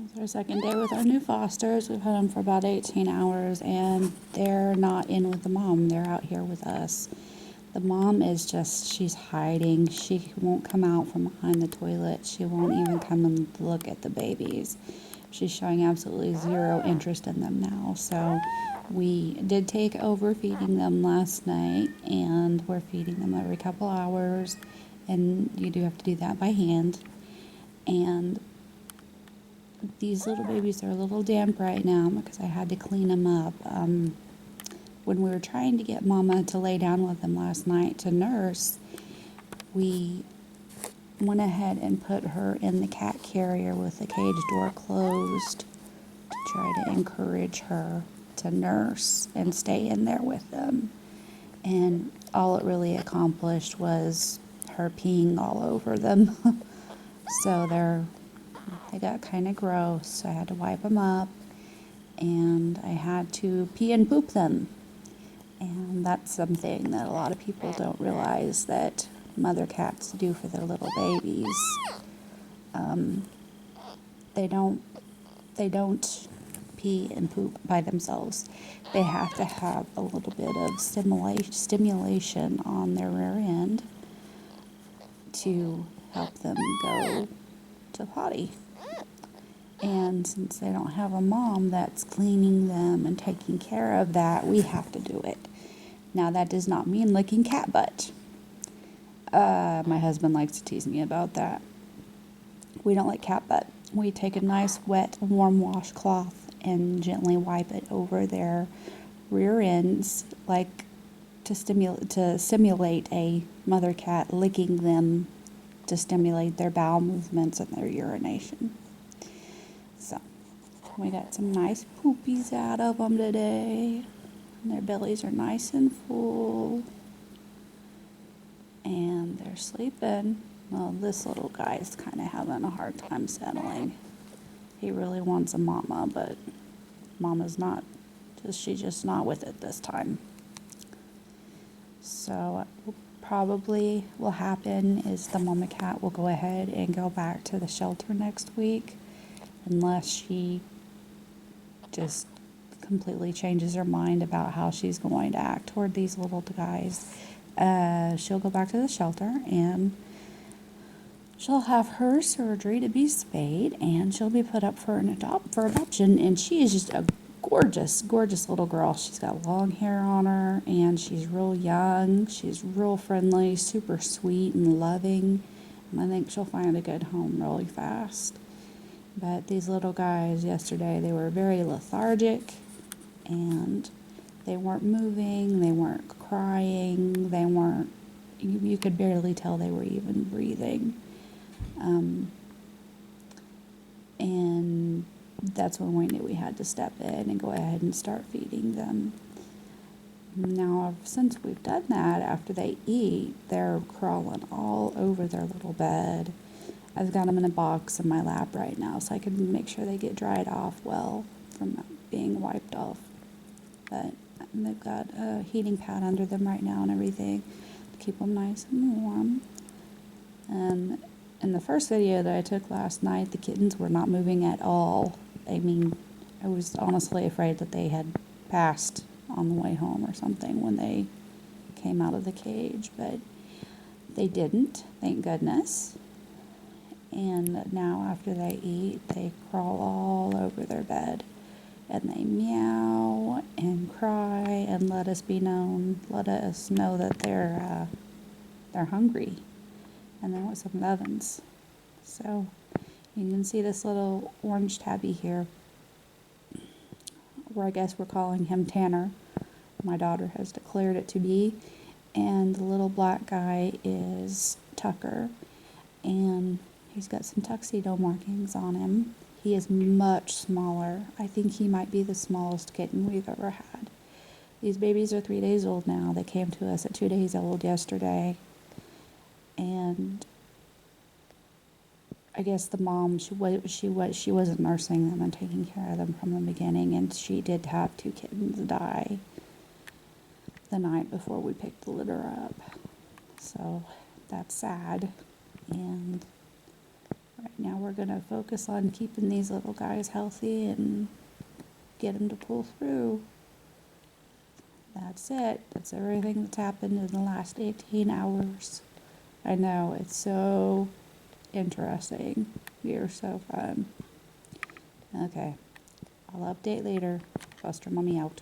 It's our second day with our new fosters. We've had them for about 18 hours, and they're not in with the mom. They're out here with us. The mom is just, she's hiding. She won't come out from behind the toilet. She won't even come and look at the babies. She's showing absolutely zero interest in them now. So we did take over feeding them last night, and we're feeding them every couple hours. And you do have to do that by hand. And these little babies are a little damp right now because I had to clean them up. When we were trying to get Mama to lay down with them last night to nurse, we went ahead and put her in the cat carrier with the cage door closed to try to encourage her to nurse and stay in there with them. And all it really accomplished was her peeing all over them. So they got kind of gross. I had to wipe them up, and I had to pee and poop them. And that's something that a lot of people don't realize that mother cats do for their little babies. They don't pee and poop by themselves. They have to have a little bit of stimulation on their rear end to help them go to potty. And since they don't have a mom that's cleaning them and taking care of that, we have to do it. Now, that does not mean licking cat butt. My husband likes to tease me about that. We don't lick cat butt. We take a nice, wet, warm washcloth and gently wipe it over their rear ends, like to simulate a mother cat licking them to stimulate their bowel movements and their urination. So, we got some nice poopies out of them today. And their bellies are nice and full. And they're sleeping. Well, this little guy is kind of having a hard time settling. He really wants a mama, but mama's not. She's just not with it this time. So, probably will happen is the mama cat will go ahead and go back to the shelter next week, unless she just completely changes her mind about how she's going to act toward these little guys. She'll go back to the shelter, and she'll have her surgery to be spayed, and she'll be put up for adoption. And she is just a gorgeous, gorgeous little girl. She's got long hair on her, and she's real young. She's real friendly, super sweet and loving. And I think she'll find a good home really fast. But these little guys yesterday, they were very lethargic, and they weren't moving, they weren't crying, you could barely tell they were even breathing. And that's when we knew we had to step in and go ahead and start feeding them. Now, since we've done that, after they eat, they're crawling all over their little bed. I've got them in a box in my lap right now, so I can make sure they get dried off well from being wiped off. But they've got a heating pad under them right now and everything to keep them nice and warm. And in the first video that I took last night, the kittens were not moving at all. I mean, I was honestly afraid that they had passed on the way home or something when they came out of the cage, but they didn't, thank goodness. And now after they eat, they crawl all over their bed, and they meow and cry and let us know that they're hungry, and they want some nubbins. So you can see this little orange tabby here, or I guess we're calling him Tanner. My daughter has declared it to be. And the little black guy is Tucker, and he's got some tuxedo markings on him. He is much smaller. I think he might be the smallest kitten we've ever had. These babies are 3 days old now. They came to us at 2 days old yesterday. And I guess the mom, she wasn't nursing them and taking care of them from the beginning, and she did have 2 kittens die the night before we picked the litter up. So that's sad. And Right now we're going to focus on keeping these little guys healthy and get them to pull through. That's it. That's everything that's happened in the last 18 hours. I know, it's so interesting. You're so fun. Okay, I'll update later. Foster Mommy out.